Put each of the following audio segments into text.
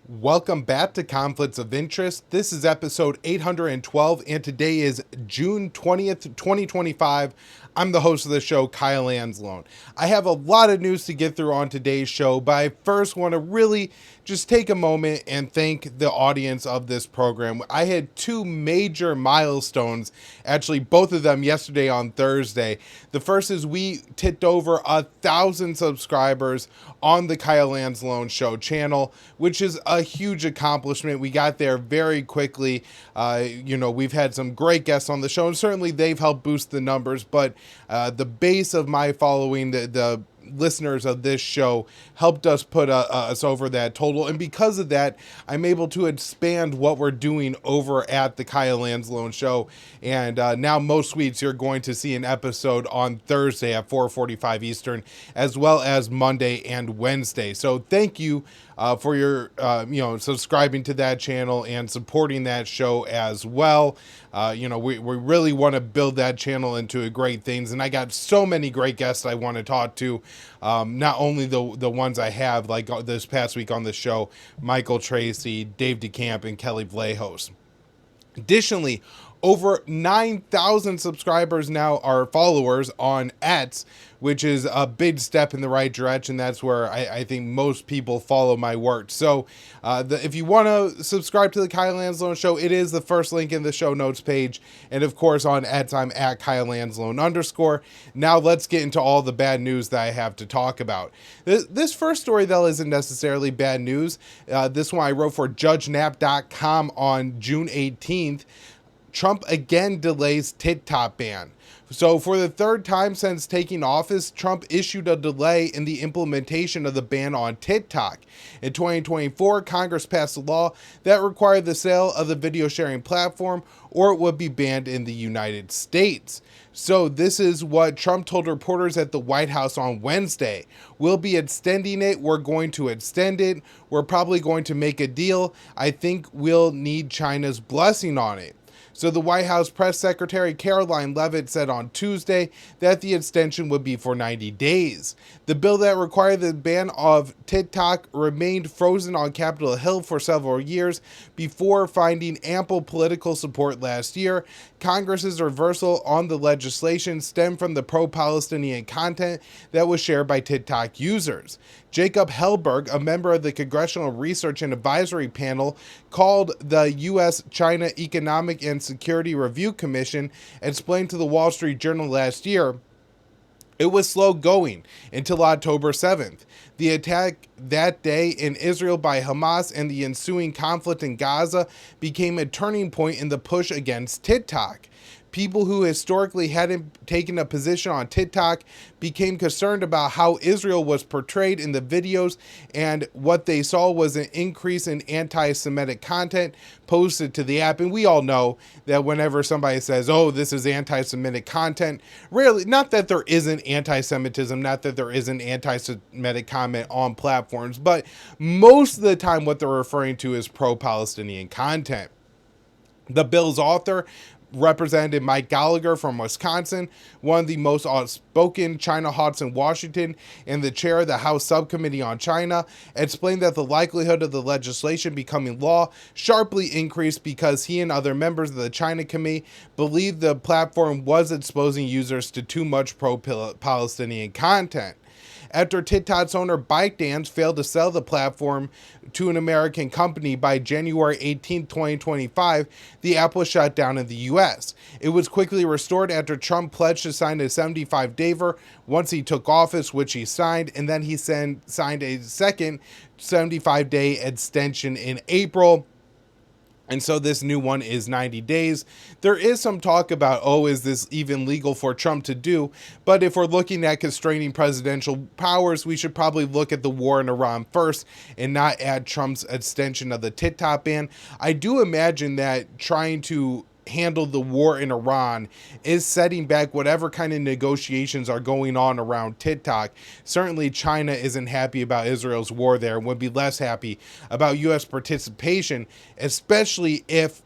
Welcome back to Conflicts of Interest. This is episode 812, and today is June 20th, 2025. I'm the host of the show, Kyle Anzalone. I have a lot of news to get through on today's show, but I first want to really just take a moment and thank the audience of this program. I had two major milestones, actually both of them yesterday on Thursday. The first is we tipped over 1,000 subscribers on the Kyle Anzalone Show channel, which is a huge accomplishment. We got there very quickly. We've had some great guests on the show, and certainly they've helped boost the numbers, but the base of my following, the listeners of this show, helped us put us over that total. And because of that, I'm able to expand what we're doing over at the Kyle Anzalone Show. And now most weeks you're going to see an episode on Thursday at 4:45 Eastern, as well as Monday and Wednesday. So thank you for your, subscribing to that channel and supporting that show as well. We really want to build that channel into a great things. And I got so many great guests I want to talk to. Not only the ones I have, like this past week on the show, Michael Tracy, Dave DeCamp, and Kelly Vlahos. Additionally, over 9,000 subscribers now are followers on X, which is a big step in the right direction. That's where I think most people follow my work. So if you want to subscribe to the Kyle Anzalone Show, it is the first link in the show notes page. And of course, on X, I'm at Kyle Anzalone_. Now let's get into all the bad news that I have to talk about. This first story, though, isn't necessarily bad news. This one I wrote for JudgeNap.com on June 18th. Trump again delays TikTok ban. So for the third time since taking office, Trump issued a delay in the implementation of the ban on TikTok. In 2024, Congress passed a law that required the sale of the video sharing platform, or it would be banned in the United States. So this is what Trump told reporters at the White House on Wednesday. We'll be extending it. We're going to extend it. We're probably going to make a deal. I think we'll need China's blessing on it. So the White House press secretary Caroline Leavitt said on Tuesday that the extension would be for 90 days. The bill that required the ban of TikTok remained frozen on Capitol Hill for several years before finding ample political support last year. Congress's reversal on the legislation stemmed from the pro-Palestinian content that was shared by TikTok users. Jacob Hellberg, a member of the Congressional Research and Advisory Panel, called the U.S.-China Economic and Security Review Commission, explained to the Wall Street Journal last year, it was slow going until October 7th. The attack that day in Israel by Hamas and the ensuing conflict in Gaza became a turning point in the push against TikTok. People who historically hadn't taken a position on TikTok became concerned about how Israel was portrayed in the videos, and what they saw was an increase in anti-Semitic content posted to the app. And we all know that whenever somebody says, oh, this is anti-Semitic content, rarely, not that there isn't anti-Semitism, not that there isn't anti-Semitic comment on platforms, but most of the time what they're referring to is pro-Palestinian content. The bill's author, Representative Mike Gallagher from Wisconsin, one of the most outspoken China hawks in Washington, and the chair of the House Subcommittee on China, explained that the likelihood of the legislation becoming law sharply increased because he and other members of the China Committee believed the platform was exposing users to too much pro-Palestinian content. After TikTok's owner ByteDance failed to sell the platform to an American company by January 18, 2025, the app was shut down in the U.S. It was quickly restored after Trump pledged to sign a 75-day waiver once he took office, which he signed, and then he signed a second 75-day extension in April. And so this new one is 90 days. There is some talk about, oh, is this even legal for Trump to do? But if we're looking at constraining presidential powers, we should probably look at the war in Iran first and not add Trump's extension of the TikTok ban. I do imagine that trying to handle the war in Iran is setting back whatever kind of negotiations are going on around TikTok. Certainly China isn't happy about Israel's war there and would be less happy about U.S. participation, especially if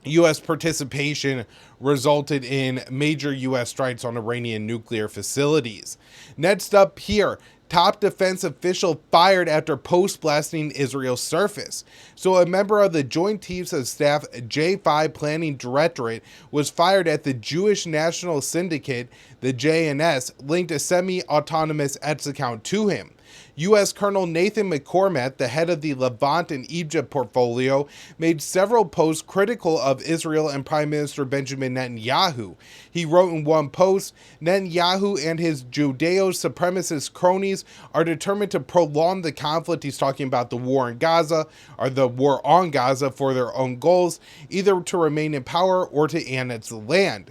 U.S. participation resulted in major U.S. strikes on Iranian nuclear facilities. Next up here, top defense official fired after post blasting Israel's surface. So a member of the Joint Chiefs of Staff J5 Planning Directorate was fired at the Jewish National Syndicate, the JNS, linked a semi-autonomous X account to him. U.S. Colonel Nathan McCormack, the head of the Levant and Egypt portfolio, made several posts critical of Israel and Prime Minister Benjamin Netanyahu. He wrote in one post, Netanyahu and his Judeo-supremacist cronies are determined to prolong the conflict. He's talking about the war in Gaza, or the war on Gaza, for their own goals, either to remain in power or to annex the land.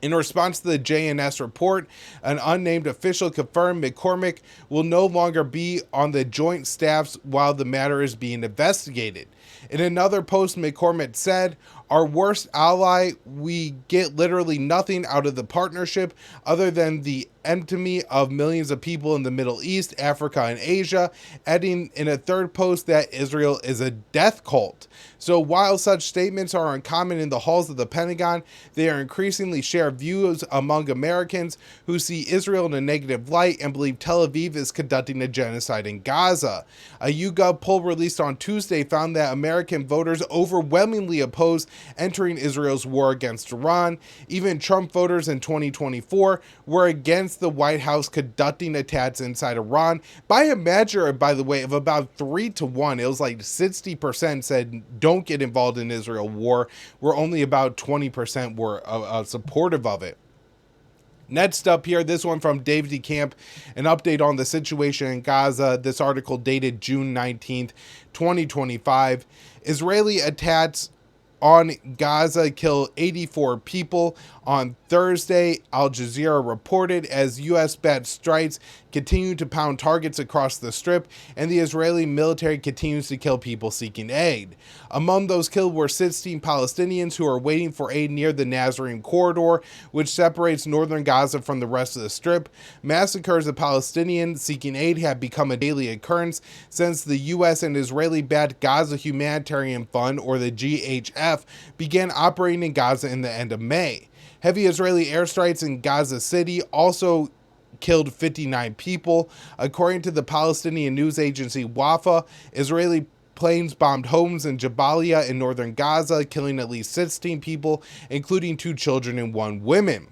In response to the JNS report, an unnamed official confirmed McCormack will no longer be on the joint staffs while the matter is being investigated. In another post, McCormack said, "Our worst ally, we get literally nothing out of the partnership other than the enmity of millions of people in the Middle East, Africa, and Asia," adding in a third post that Israel is a death cult. So while such statements are uncommon in the halls of the Pentagon, they are increasingly shared views among Americans who see Israel in a negative light and believe Tel Aviv is conducting a genocide in Gaza. A YouGov poll released on Tuesday found that American voters overwhelmingly oppose entering Israel's war against Iran. Even Trump voters in 2024 were against the White House conducting attacks inside Iran by a measure, by the way, of about 3-1. It was like 60% said don't get involved in Israel war, where only about 20% were supportive of it. Next up here, this one from Dave DeCamp, an update on the situation in Gaza. This article dated June 19th, 2025. Israeli attacks on Gaza kill 84 people. On Thursday, Al Jazeera reported as U.S.-backed strikes continue to pound targets across the Strip, and the Israeli military continues to kill people seeking aid. Among those killed were 16 Palestinians who are waiting for aid near the Nazarene corridor, which separates northern Gaza from the rest of the Strip. Massacres of Palestinians seeking aid have become a daily occurrence since the U.S. and Israeli-backed Gaza Humanitarian Fund, or the GHF, began operating in Gaza in the end of May. Heavy Israeli airstrikes in Gaza City also killed 59 people. According to the Palestinian news agency Wafa, Israeli planes bombed homes in Jabalia in northern Gaza, killing at least 16 people, including 2 children and 1 woman.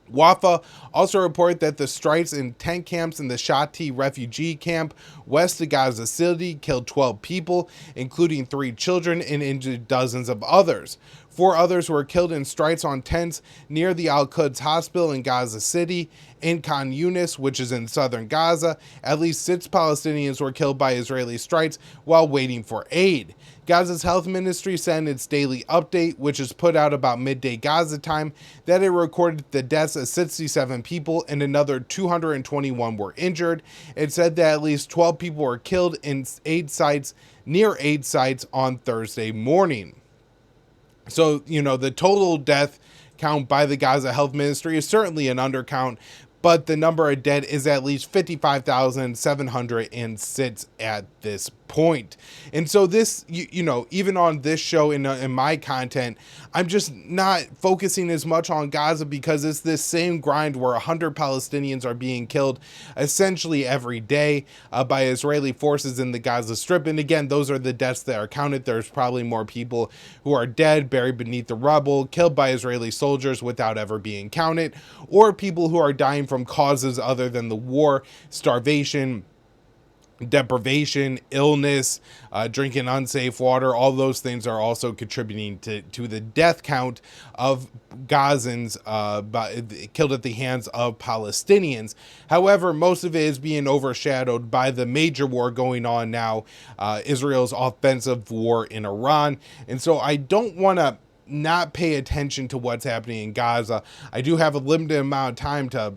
Wafa also reported that the strikes in tent camps in the Shati refugee camp west of Gaza City killed 12 people, including 3 children, and injured dozens of others. 4 others were killed in strikes on tents near the Al-Quds hospital in Gaza City. In Khan Yunis, which is in southern Gaza, at least 6 Palestinians were killed by Israeli strikes while waiting for aid. Gaza's health ministry said in its daily update, which is put out about midday Gaza time, that it recorded the deaths of 67 people and another 221 were injured. It said that at least 12 people were killed in near aid sites on Thursday morning. So, the total death count by the Gaza Health Ministry is certainly an undercount, but the number of dead is at least 55,706 at this point. And so this, even on this show in my content, I'm just not focusing as much on Gaza because it's this same grind where 100 Palestinians are being killed essentially every day by Israeli forces in the Gaza Strip. And again, those are the deaths that are counted. There's probably more people who are dead, buried beneath the rubble, killed by Israeli soldiers without ever being counted, or people who are dying from causes other than the war, starvation, deprivation, illness, drinking unsafe water. All those things are also contributing to the death count of Gazans killed at the hands of Palestinians. However, most of it is being overshadowed by the major war going on now, Israel's offensive war in Iran. And so I don't want to not pay attention to what's happening in Gaza. I do have a limited amount of time to,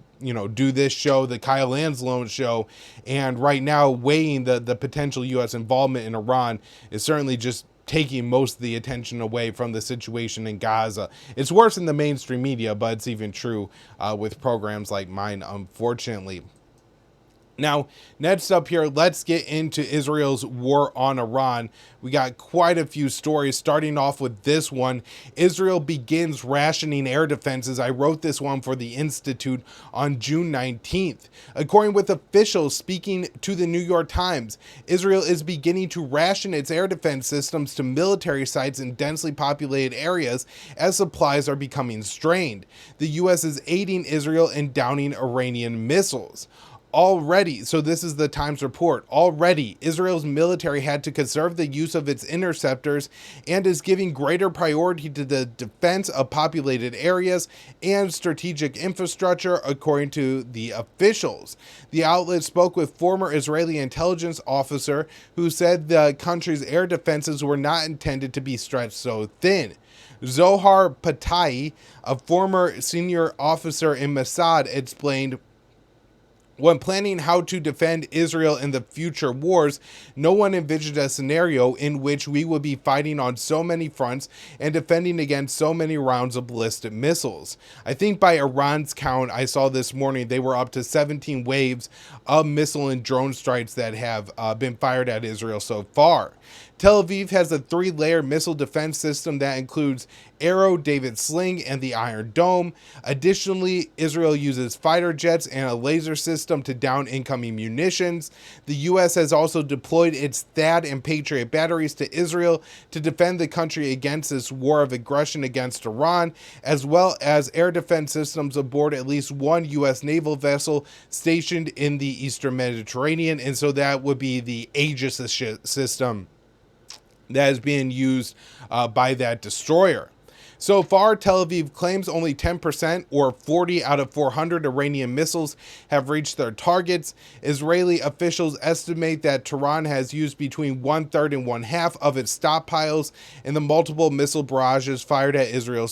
do this show, the Kyle Anzalone show, and right now weighing the potential U.S. involvement in Iran is certainly just taking most of the attention away from the situation in Gaza. It's worse in the mainstream media, but it's even true with programs like mine, unfortunately. Now, next up here, let's get into Israel's war on Iran. We got quite a few stories, starting off with this one. Israel begins rationing air defenses. I wrote this one for the Institute on June 19th. According with officials speaking to the New York Times, Israel is beginning to ration its air defense systems to military sites in densely populated areas as supplies are becoming strained. The U.S. is aiding Israel in downing Iranian missiles. Already, so this is the Times report, already Israel's military had to conserve the use of its interceptors and is giving greater priority to the defense of populated areas and strategic infrastructure, according to the officials. The outlet spoke with former Israeli intelligence officer who said the country's air defenses were not intended to be stretched so thin. Zohar Patai, a former senior officer in Mossad, explained, when planning how to defend Israel in the future wars, no one envisioned a scenario in which we would be fighting on so many fronts and defending against so many rounds of ballistic missiles. I think by Iran's count, I saw this morning, they were up to 17 waves of missile and drone strikes that have been fired at Israel so far. Tel Aviv has a 3-layer missile defense system that includes Arrow, David Sling, and the Iron Dome. Additionally, Israel uses fighter jets and a laser system to down incoming munitions. The U.S. has also deployed its THAAD and Patriot batteries to Israel to defend the country against this war of aggression against Iran, as well as air defense systems aboard at least one U.S. naval vessel stationed in the Eastern Mediterranean, and so that would be the Aegis system that is being used by that destroyer. So far, Tel Aviv claims only 10%, or 40 out of 400 Iranian missiles have reached their targets. Israeli officials estimate that Tehran has used between 1/3 and 1/2 of its stockpiles in the multiple missile barrages fired at Israel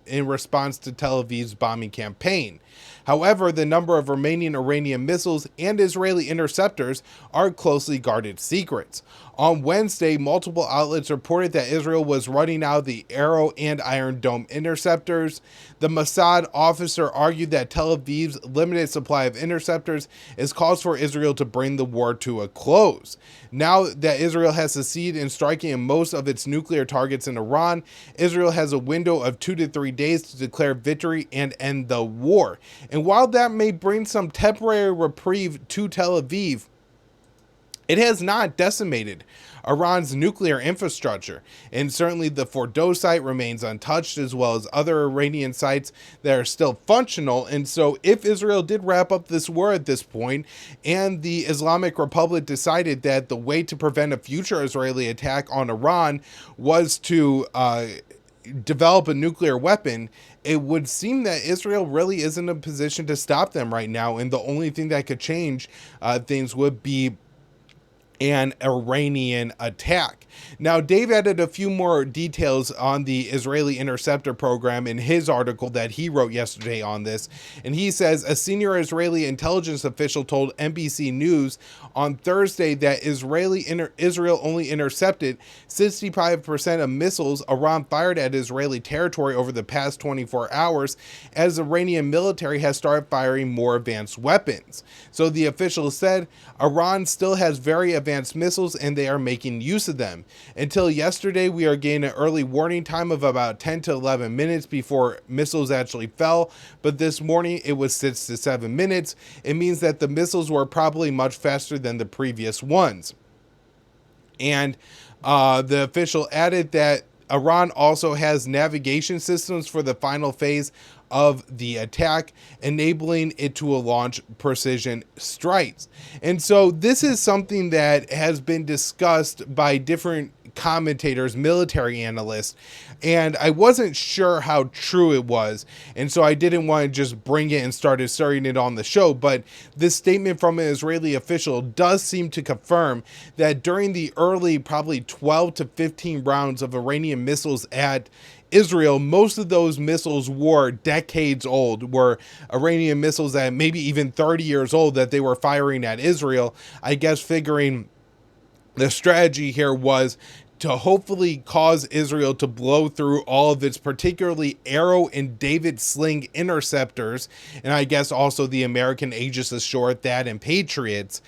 in response to Tel Aviv's bombing campaign. However, the number of remaining Iranian missiles and Israeli interceptors are closely guarded secrets. On Wednesday, multiple outlets reported that Israel was running out of the Arrow and Iron Dome interceptors. The Mossad officer argued that Tel Aviv's limited supply of interceptors is cause for Israel to bring the war to a close. Now that Israel has succeeded in striking in most of its nuclear targets in Iran, Israel has a window of 2 to 3 days to declare victory and end the war. And while that may bring some temporary reprieve to Tel Aviv, it has not decimated Iran's nuclear infrastructure, and certainly the Fordow site remains untouched, as well as other Iranian sites that are still functional. And so if Israel did wrap up this war at this point, and the Islamic Republic decided that the way to prevent a future Israeli attack on Iran was to develop a nuclear weapon, it would seem that Israel really isn't in a position to stop them right now, and the only thing that could change things would be an Iranian attack. Now, Dave added a few more details on the Israeli interceptor program in his article that he wrote yesterday on this. And he says a senior Israeli intelligence official told NBC News on Thursday that Israel only intercepted 65% of missiles Iran fired at Israeli territory over the past 24 hours, as the Iranian military has started firing more advanced weapons. So the official said Iran still has very advanced missiles and they are making use of them. Until yesterday, we are getting an early warning time of about 10 to 11 minutes before missiles actually fell, but this morning it was 6 to 7 minutes. It means that the missiles were probably much faster than the previous ones. And the official added that Iran also has navigation systems for the final phase of the attack, enabling it to launch precision strikes. And so this is something that has been discussed by different commentators, military analysts, and I wasn't sure how true it was, and so I didn't want to just bring it and start asserting it on the show. But this statement from an Israeli official does seem to confirm that during the early, probably 12 to 15 rounds of Iranian missiles at Israel, most of those missiles were decades old, were Iranian missiles that maybe even 30 years old that they were firing at Israel. I guess figuring the strategy here was to hopefully cause Israel to blow through all of its particularly Arrow and David Sling interceptors, and I guess also the American Aegis ashore THAAD and Patriots,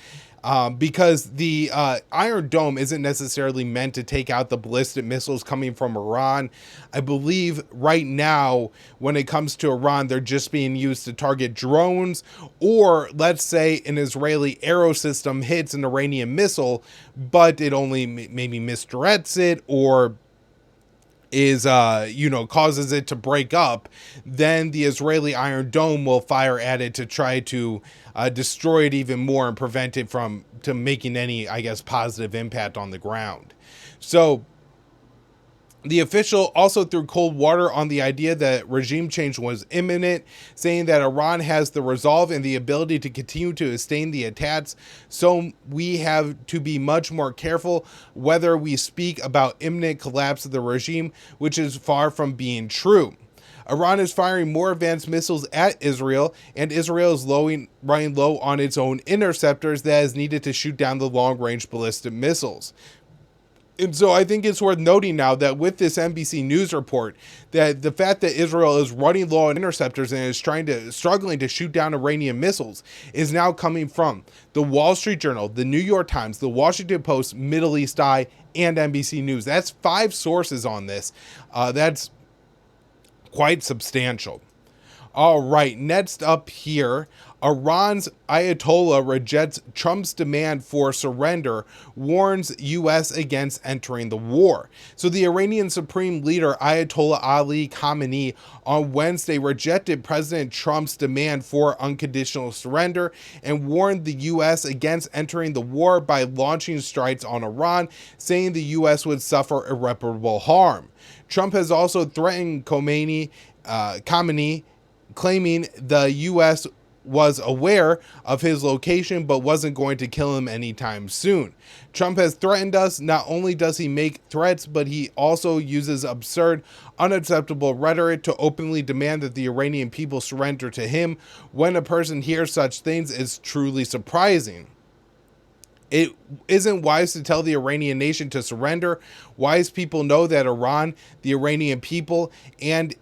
because the Iron Dome isn't necessarily meant to take out the ballistic missiles coming from Iran. I believe right now, when it comes to Iran, they're just being used to target drones, or let's say an Israeli Arrow system hits an Iranian missile, but it only maybe misdirects it, or is causes it to break up, then the Israeli Iron Dome will fire at it to try to destroy it even more and prevent it from making any, I guess, positive impact on the ground. So the official also threw cold water on the idea that regime change was imminent, saying that Iran has the resolve and the ability to continue to sustain the attacks, so we have to be much more careful whether we speak about imminent collapse of the regime, which is far from being true. Iran is firing more advanced missiles at Israel, and Israel is running low on its own interceptors that is needed to shoot down the long-range ballistic missiles. And so I think it's worth noting now that with this NBC News report, that the fact that Israel is running low on interceptors and is struggling to shoot down Iranian missiles is now coming from the Wall Street Journal, the New York Times, the Washington Post, Middle East Eye, and NBC News. That's 5 sources on this. That's quite substantial. All right, next up here, Iran's Ayatollah rejects Trump's demand for surrender, warns U.S. against entering the war. So the Iranian Supreme Leader Ayatollah Ali Khamenei on Wednesday rejected President Trump's demand for unconditional surrender and warned the U.S. against entering the war by launching strikes on Iran, saying the U.S. would suffer irreparable harm. Trump has also threatened Khamenei, claiming the U.S. was aware of his location but wasn't going to kill him anytime soon. Trump has threatened us. Not only does he make threats, but he also uses absurd, unacceptable rhetoric to openly demand that the Iranian people surrender to him. When a person hears such things, it's truly surprising. It isn't wise to tell the Iranian nation to surrender. Wise people know that Iran, the Iranian people, and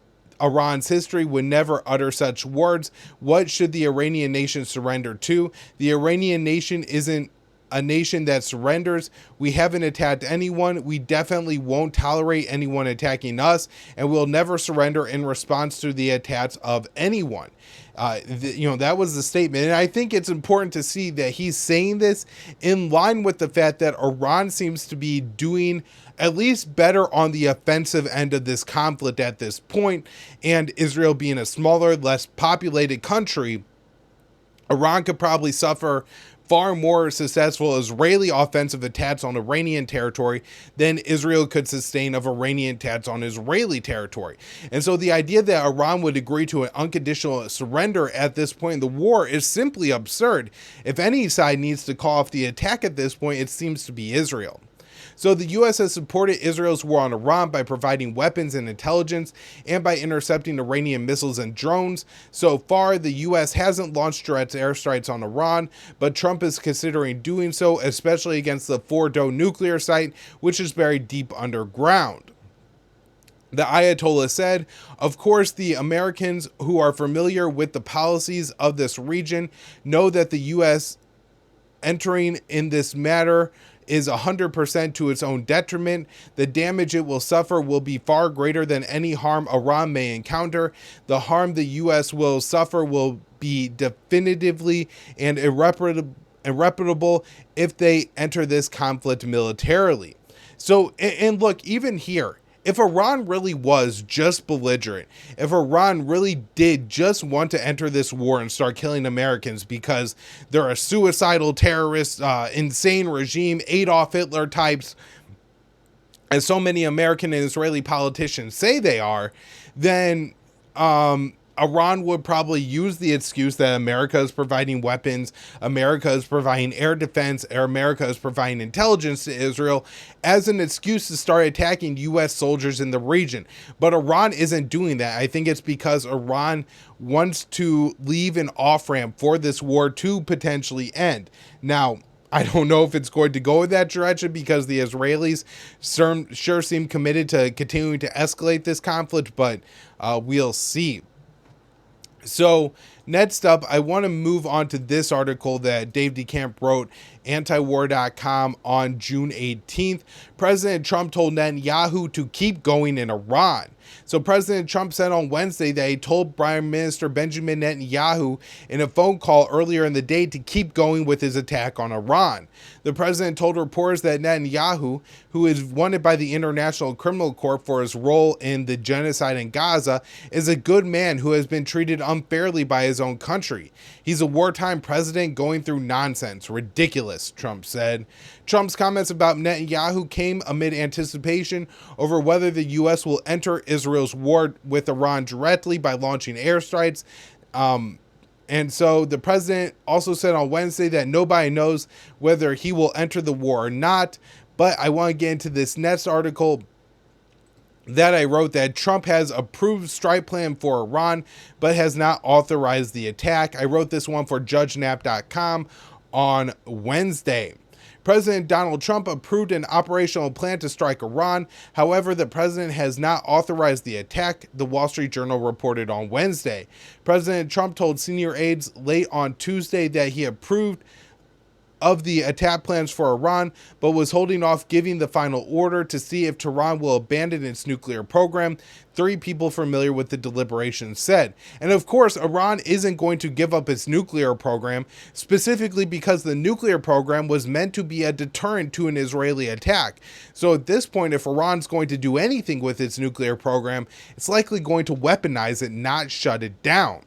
Iran's history would never utter such words. What should the Iranian nation surrender to? The Iranian nation isn't a nation that surrenders. We haven't attacked anyone. We definitely won't tolerate anyone attacking us, and we'll never surrender in response to the attacks of anyone. That was the statement. And I think it's important to see that he's saying this in line with the fact that Iran seems to be doing at least better on the offensive end of this conflict at this point, and Israel being a smaller, less populated country, Iran could probably suffer far more successful Israeli offensive attacks on Iranian territory than Israel could sustain of Iranian attacks on Israeli territory. And so the idea that Iran would agree to an unconditional surrender at this point in the war is simply absurd. If any side needs to call off the attack at this point, it seems to be Israel. So the U.S. has supported Israel's war on Iran by providing weapons and intelligence and by intercepting Iranian missiles and drones. So far, the U.S. hasn't launched direct airstrikes on Iran, but Trump is considering doing so, especially against the Fordo nuclear site, which is buried deep underground. The Ayatollah said, of course, the Americans who are familiar with the policies of this region know that the U.S. entering in this matter is 100% to its own detriment. The damage it will suffer will be far greater than any harm Iran may encounter. The harm the U.S. will suffer will be definitively and irreparable if they enter this conflict militarily. So, and look, even here, if Iran really was just belligerent, if Iran really did just want to enter this war and start killing Americans because they're a suicidal terrorist, insane regime, Adolf Hitler types, as so many American and Israeli politicians say they are, then Iran would probably use the excuse that America is providing weapons, America is providing air defense, or America is providing intelligence to Israel as an excuse to start attacking U.S. soldiers in the region. But Iran isn't doing that. I think it's because Iran wants to leave an off-ramp for this war to potentially end. Now, I don't know if it's going to go in that direction because the Israelis sure seem committed to continuing to escalate this conflict, but we'll see. So next up, I want to move on to this article that Dave DeCamp wrote, antiwar.com, on June 18th. President Trump told Netanyahu to keep going in Iran. So President Trump said on Wednesday that he told Prime Minister Benjamin Netanyahu in a phone call earlier in the day to keep going with his attack on Iran. The president told reporters that Netanyahu, who is wanted by the International Criminal Court for his role in the genocide in Gaza, is a good man who has been treated unfairly by his own country. He's a wartime president going through nonsense. Ridiculous, Trump said. Trump's comments about Netanyahu came amid anticipation over whether the U.S. will enter Israel's war with Iran directly by launching airstrikes. And so the president also said on Wednesday that nobody knows whether he will enter the war or not. But I want to get into this next article that I wrote, that Trump has approved strike plan for Iran, but has not authorized the attack. I wrote this one for judgenap.com on Wednesday. President Donald Trump approved an operational plan to strike Iran. However, the president has not authorized the attack, the Wall Street Journal reported on Wednesday. President Trump told senior aides late on Tuesday that he approved of the attack plans for Iran, but was holding off giving the final order to see if Tehran will abandon its nuclear program, 3 people familiar with the deliberations said. And of course, Iran isn't going to give up its nuclear program, specifically because the nuclear program was meant to be a deterrent to an Israeli attack. So at this point, if Iran's going to do anything with its nuclear program, it's likely going to weaponize it, not shut it down.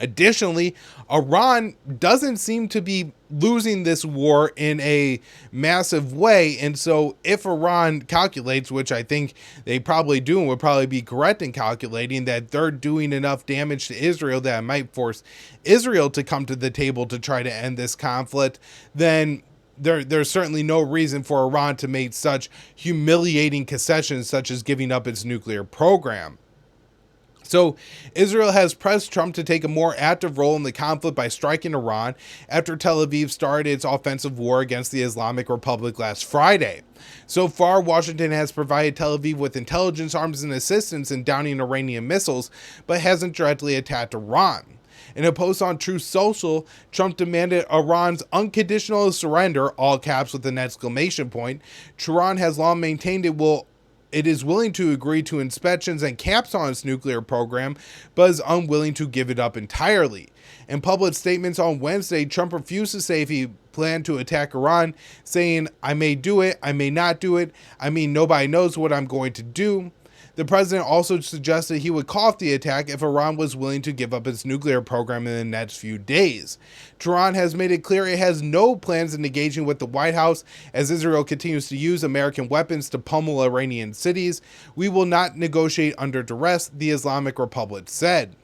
Additionally, Iran doesn't seem to be losing this war in a massive way. And so if Iran calculates, which I think they probably do and would probably be correct in calculating, that they're doing enough damage to Israel that it might force Israel to come to the table to try to end this conflict, then there's certainly no reason for Iran to make such humiliating concessions such as giving up its nuclear program. So Israel has pressed Trump to take a more active role in the conflict by striking Iran after Tel Aviv started its offensive war against the Islamic Republic last Friday. So far, Washington has provided Tel Aviv with intelligence, arms, and assistance in downing Iranian missiles, but hasn't directly attacked Iran. In a post on Truth Social, Trump demanded Iran's unconditional surrender, all caps with an exclamation point. Tehran has long maintained it is willing to agree to inspections and caps on its nuclear program, but is unwilling to give it up entirely. In public statements on Wednesday, Trump refused to say if he planned to attack Iran, saying, "I may do it, I may not do it. I mean, nobody knows what I'm going to do." The president also suggested he would call off the attack if Iran was willing to give up its nuclear program in the next few days. Tehran has made it clear it has no plans in engaging with the White House as Israel continues to use American weapons to pummel Iranian cities. "We will not negotiate under duress," the Islamic Republic said.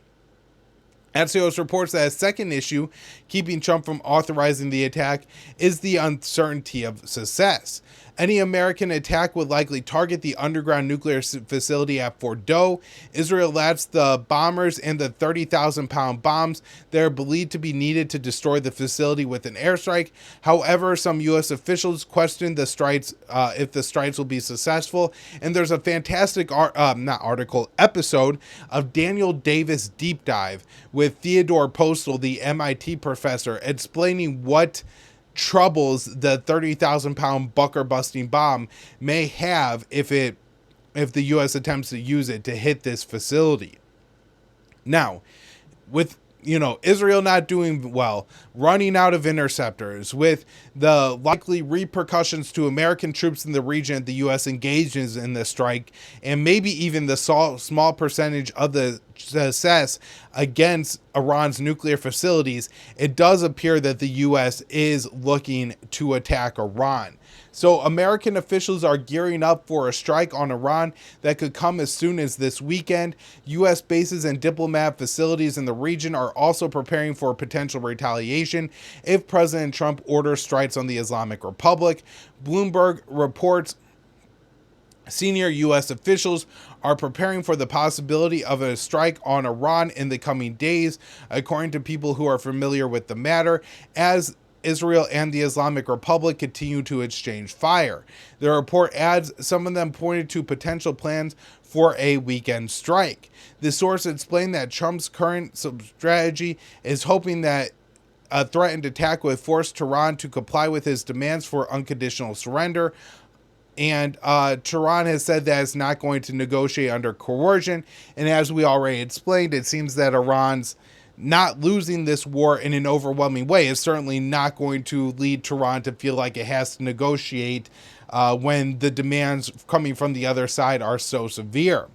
Axios reports that a second issue keeping Trump from authorizing the attack is the uncertainty of success. Any American attack would likely target the underground nuclear facility at Fordow. Israel lacks the bombers and the 30,000-pound bombs that are believed to be needed to destroy the facility with an airstrike. However, some U.S. officials question the strikes, if the strikes will be successful. And there's a fantastic episode of Daniel Davis Deep Dive with Theodore Postal, the MIT professor, explaining what troubles the 30,000-pound bunker-busting bomb may have if the U.S. attempts to use it to hit this facility. Now, with Israel not doing well, running out of interceptors, with the likely repercussions to American troops in the region if the U.S. engages in the strike, and maybe even the small percentage of the success against Iran's nuclear facilities, it does appear that the U.S. is looking to attack Iran. So American officials are gearing up for a strike on Iran that could come as soon as this weekend. U.S. bases and diplomat facilities in the region are also preparing for potential retaliation if President Trump orders strikes on the Islamic Republic. Bloomberg reports senior U.S. officials are preparing for the possibility of a strike on Iran in the coming days, according to people who are familiar with the matter, as Israel and the Islamic Republic continue to exchange fire. The report adds some of them pointed to potential plans for a weekend strike. The source explained that Trump's current strategy is hoping that a threatened attack would force Tehran to comply with his demands for unconditional surrender. And Tehran has said that it's not going to negotiate under coercion. And as we already explained, it seems that Iran's not losing this war in an overwhelming way is certainly not going to lead Tehran to feel like it has to negotiate when the demands coming from the other side are so severe.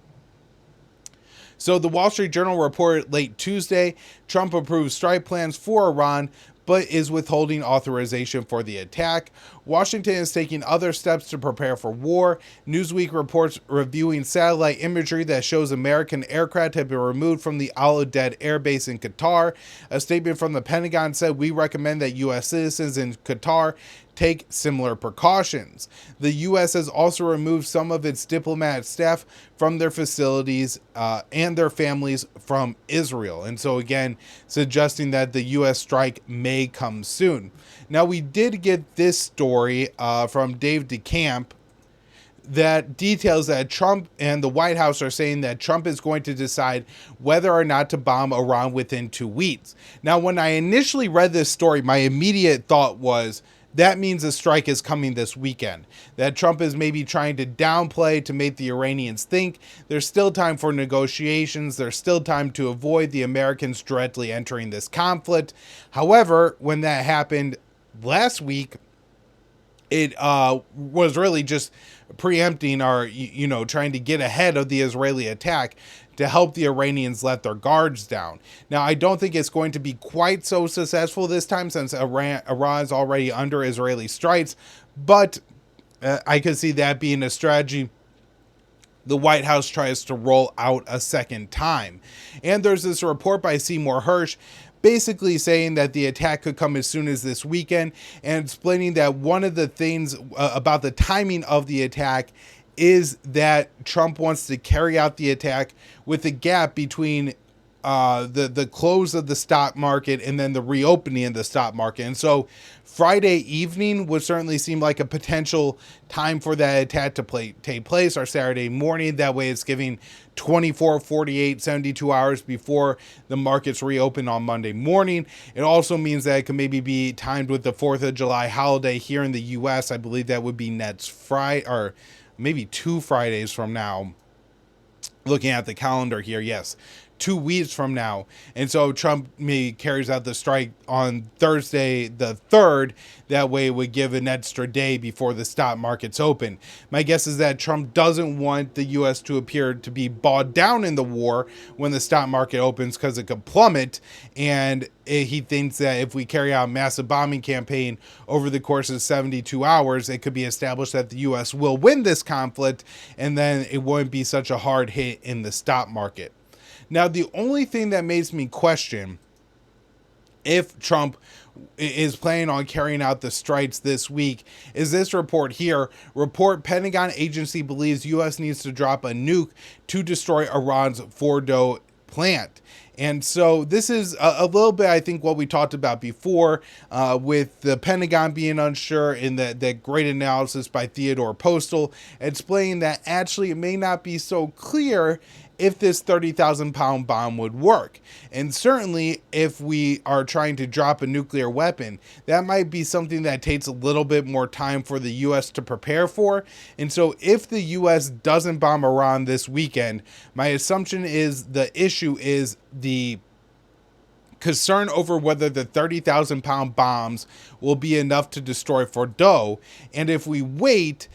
So the Wall Street Journal reported late Tuesday, Trump approved strike plans for Iran, but is withholding authorization for the attack. Washington is taking other steps to prepare for war. Newsweek reports reviewing satellite imagery that shows American aircraft have been removed from the Al Udeid Air Base in Qatar. A statement from the Pentagon said, "We recommend that U.S. citizens in Qatar take similar precautions." The U.S. has also removed some of its diplomatic staff from their facilities and their families from Israel. And so again, suggesting that the U.S. strike may come soon. Now, we did get this story from Dave DeCamp that details that Trump and the White House are saying that Trump is going to decide whether or not to bomb Iran within 2 weeks. Now, when I initially read this story, my immediate thought was, that means a strike is coming this weekend. That Trump is maybe trying to downplay to make the Iranians think there's still time for negotiations. There's still time to avoid the Americans directly entering this conflict. However, when that happened last week, it was really just preempting or, trying to get ahead of the Israeli attack to help the Iranians let their guards down. Now, I don't think it's going to be quite so successful this time since Iran is already under Israeli strikes, but I could see that being a strategy the White House tries to roll out a second time. And there's this report by Seymour Hersh basically saying that the attack could come as soon as this weekend and explaining that one of the things about the timing of the attack is that Trump wants to carry out the attack with a gap between the close of the stock market and then the reopening of the stock market. And so Friday evening would certainly seem like a potential time for that attack to take place, or Saturday morning. That way it's giving 24, 48, 72 hours before the markets reopen on Monday morning. It also means that it could maybe be timed with the 4th of July holiday here in the U.S. I believe that would be next Friday, or maybe 2 Fridays from now. Looking at the calendar here, yes, 2 weeks from now. And so Trump maybe carries out the strike on Thursday the 3rd. That way it would give an extra day before the stock markets open. My guess is that Trump doesn't want the U.S. to appear to be bogged down in the war when the stock market opens, because it could plummet. And he thinks that if we carry out a massive bombing campaign over the course of 72 hours, it could be established that the U.S. will win this conflict, and then it wouldn't be such a hard hit in the stock market. Now, the only thing that makes me question if Trump is planning on carrying out the strikes this week is this report here. Pentagon agency believes U.S. needs to drop a nuke to destroy Iran's Fordo plant. And so this is a little bit, I think, what we talked about before with the Pentagon being unsure, in that great analysis by Theodore Postal explaining that actually it may not be so clear if this 30,000-pound bomb would work. And certainly if we are trying to drop a nuclear weapon, that might be something that takes a little bit more time for the U.S. to prepare for. And so if the U.S. doesn't bomb Iran this weekend, my assumption is the issue is the concern over whether the 30,000-pound bombs will be enough to destroy Fordo. And if we wait,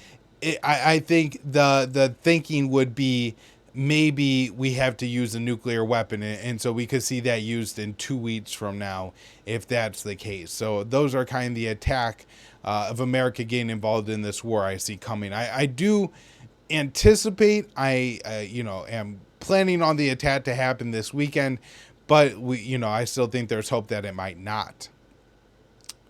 I think the thinking would be, maybe we have to use a nuclear weapon, and so we could see that used in 2 weeks from now if that's the case. So those are kind of the attack of America getting involved in this war I see coming. I do anticipate, I am planning on the attack to happen this weekend, but I still think there's hope that it might not.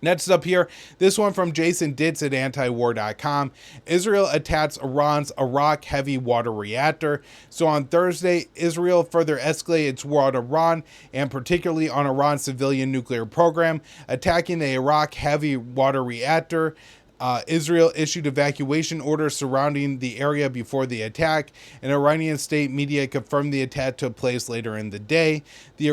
Next up here, this one from Jason Ditz at antiwar.com. Israel attacks Iran's Arak heavy water reactor. So on Thursday, Israel further escalated its war on Iran, and particularly on Iran's civilian nuclear program, attacking the Arak heavy water reactor. Israel issued evacuation orders surrounding the area before the attack, and Iranian state media confirmed the attack took place later in the day. The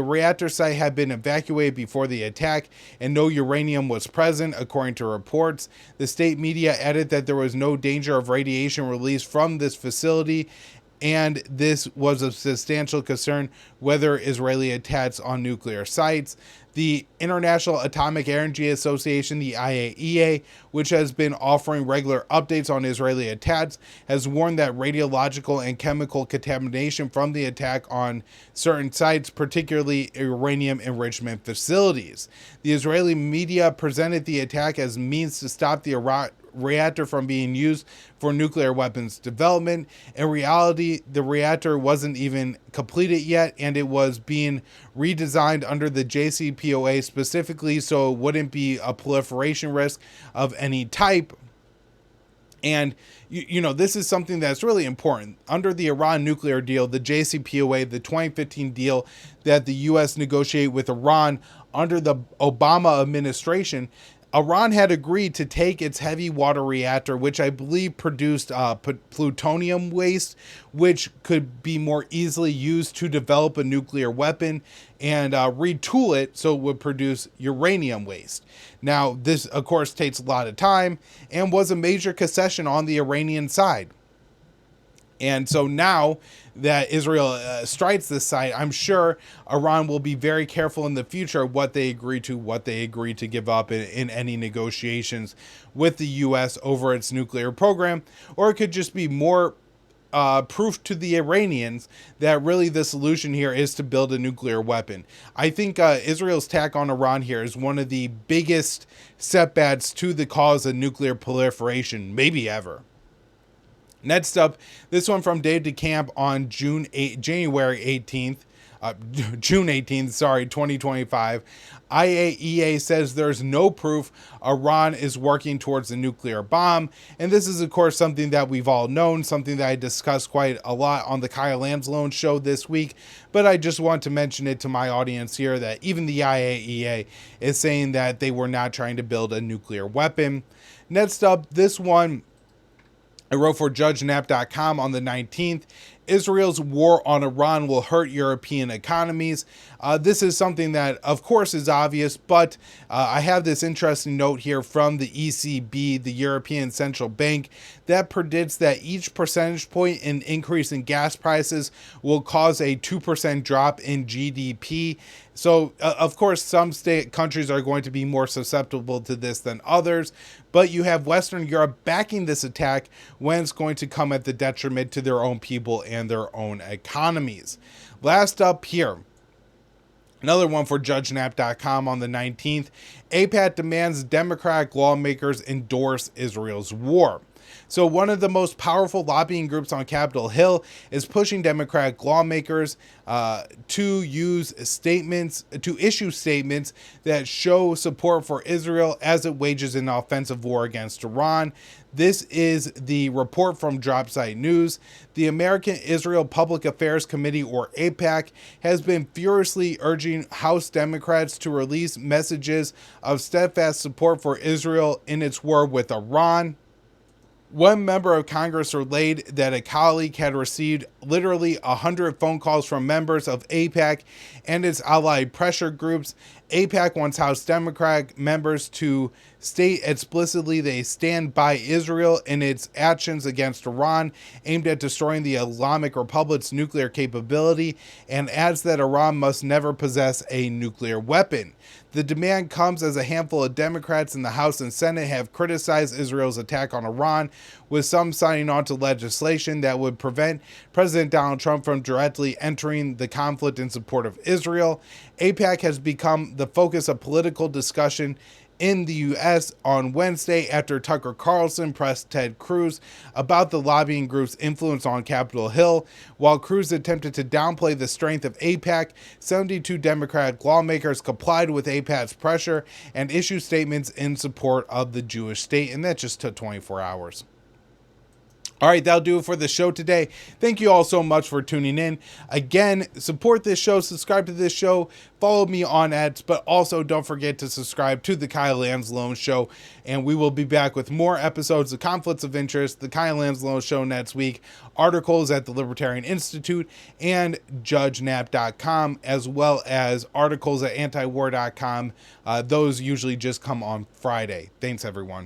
reactor site had been evacuated before the attack, and no uranium was present, according to reports. The state media added that there was no danger of radiation release from this facility, and this was a substantial concern whether Israeli attacks on nuclear sites. The International Atomic Energy Association, the IAEA, which has been offering regular updates on Israeli attacks, has warned that radiological and chemical contamination from the attack on certain sites, particularly uranium enrichment facilities. The Israeli media presented the attack as means to stop the reactor from being used for nuclear weapons development. In reality, the reactor wasn't even completed yet, and it was being redesigned under the JCPOA specifically so it wouldn't be a proliferation risk of any type. And, this is something that's really important. Under the Iran nuclear deal, the JCPOA, the 2015 deal that the U.S. negotiated with Iran under the Obama administration, Iran had agreed to take its heavy water reactor, which I believe produced plutonium waste, which could be more easily used to develop a nuclear weapon, and retool it so it would produce uranium waste. Now, this, of course, takes a lot of time and was a major concession on the Iranian side. And so now that Israel strikes this site, I'm sure Iran will be very careful in the future what they agree to give up in any negotiations with the U.S. over its nuclear program. Or it could just be more proof to the Iranians that really the solution here is to build a nuclear weapon. I think Israel's attack on Iran here is one of the biggest setbacks to the cause of nuclear proliferation, maybe ever. Next up, this one from Dave DeCamp on June 18th, 2025. IAEA says there's no proof Iran is working towards a nuclear bomb. And this is, of course, something that we've all known, something that I discussed quite a lot on the Kyle Anzalone show this week. But I just want to mention it to my audience here that even the IAEA is saying that they were not trying to build a nuclear weapon. Next up, this one I wrote for JudgeNap.com on the 19th. Israel's war on Iran will hurt European economies. This is something that, of course, is obvious, but I have this interesting note here from the ECB, the European Central Bank, that predicts that each percentage point in increase in gas prices will cause a 2% drop in GDP. So, of course, some countries are going to be more susceptible to this than others, but you have Western Europe backing this attack when it's going to come at the detriment to their own people and their own economies. Last up here, another one for JudgeNap.com on the 19th. Apac demands Democratic lawmakers endorse Israel's war. So one of the most powerful lobbying groups on Capitol Hill is pushing Democratic lawmakers to issue statements that show support for Israel as it wages an offensive war against Iran. This is the report from Dropsite News. The American Israel Public Affairs Committee, or APAC, has been furiously urging House Democrats to release messages of steadfast support for Israel in its war with Iran. One member of Congress relayed that a colleague had received literally 100 phone calls from members of APAC and its allied pressure groups. APAC wants House Democratic members to state explicitly they stand by Israel in its actions against Iran aimed at destroying the Islamic Republic's nuclear capability, and adds that Iran must never possess a nuclear weapon. The demand comes as a handful of Democrats in the House and Senate have criticized Israel's attack on Iran, with some signing on to legislation that would prevent President Donald Trump from directly entering the conflict in support of Israel. APAC has become the focus of political discussion in the U.S. on Wednesday after Tucker Carlson pressed Ted Cruz about the lobbying group's influence on Capitol Hill. While Cruz attempted to downplay the strength of Apac, 72 Democratic lawmakers complied with Apac's pressure and issued statements in support of the Jewish state, and that just took 24 hours. All right, that'll do it for the show today. Thank you all so much for tuning in. Again, support this show, subscribe to this show, follow me on X, but also don't forget to subscribe to the Kyle Anzalone Show. And we will be back with more episodes of Conflicts of Interest, the Kyle Anzalone Show next week, articles at the Libertarian Institute and JudgeNap.com, as well as articles at antiwar.com. Those usually just come on Friday. Thanks, everyone.